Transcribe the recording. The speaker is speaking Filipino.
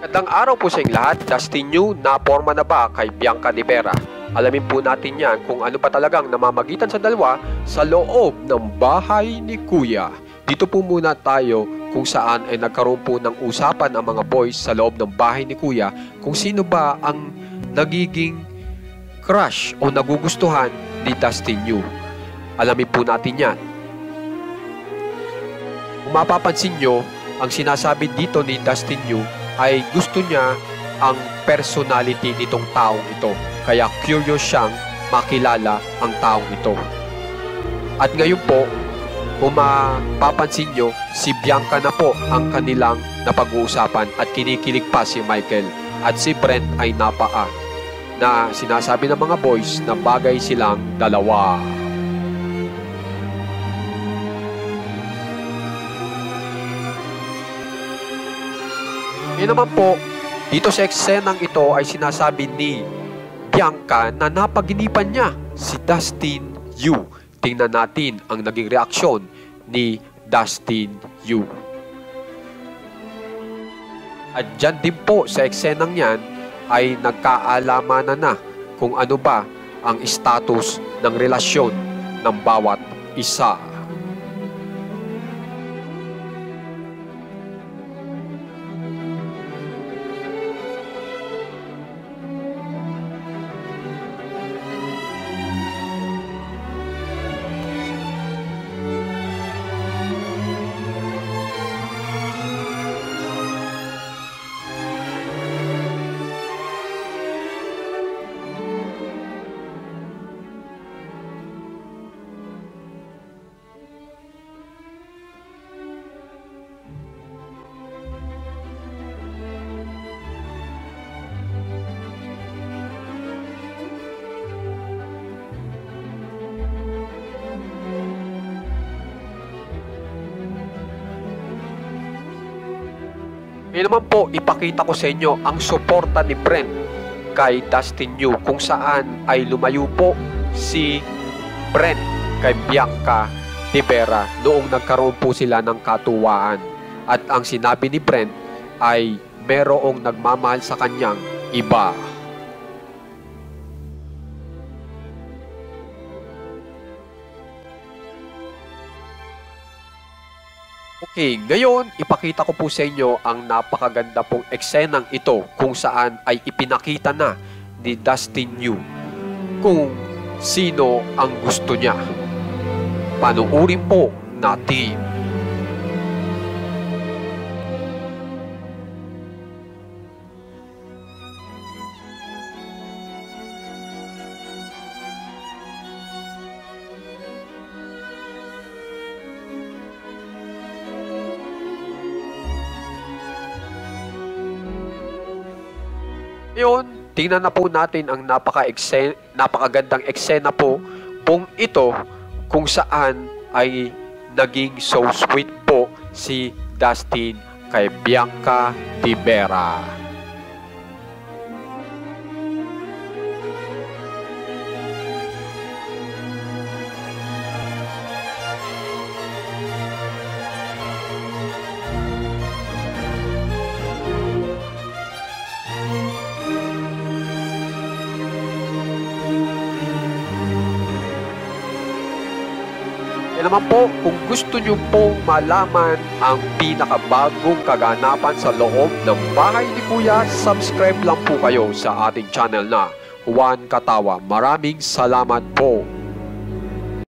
Magandang araw po sa inyong lahat. Dustin Yu, naporma na ba kay Bianca Di Vera? Alamin po natin yan kung ano pa talagang namamagitan sa dalawa sa loob ng bahay ni Kuya. Dito po muna tayo kung saan ay nagkaroon po ng usapan ang mga boys sa loob ng bahay ni Kuya kung sino ba ang nagiging crush o nagugustuhan ni Dustin Yu. Alamin po natin yan. Kung mapapansin nyo, ang sinasabi dito ni Dustin Yu ay gusto niya ang personality nitong taong ito. Kaya curious siyang makilala ang taong ito. At ngayon po, kung mapapansin nyo, si Bianca na po ang kanilang napag-uusapan at kinikilig pa si Michael. At si Brent ay napaa na sinasabi ng mga boys na bagay silang dalawa. Ngayon naman po, dito sa eksenang ito ay sinasabi ni Bianca na napaginipan niya si Dustin Yu. Tingnan natin ang naging reaksyon ni Dustin Yu. At dyan din po sa eksenang yan ay nagkaalamanan na kung ano ba ang status ng relasyon ng bawat isa. Ngayon naman po, ipakita ko sa inyo ang suporta ni Brent kay Dustin Yu kung saan ay lumayo po si Brent kay Bianca Di Vera noong nagkaroon po sila ng katuwaan. At ang sinabi ni Brent ay merong nagmamahal sa kanyang iba. Okay, ngayon ipakita ko po sa inyo ang napakaganda pong eksenang ito kung saan ay ipinakita na ni Dustin Yu kung sino ang gusto niya. Panuurin po natin. Ngayon, tingnan na po natin ang napakagandang eksena po pong ito kung saan ay naging so sweet po si Dustin kay Bianca Di Vera. Yan naman po, kung gusto nyo pong malaman ang pinakabagong kaganapan sa loob ng bahay ni Kuya, subscribe lang po kayo sa ating channel na Juan Katawa. Maraming salamat po.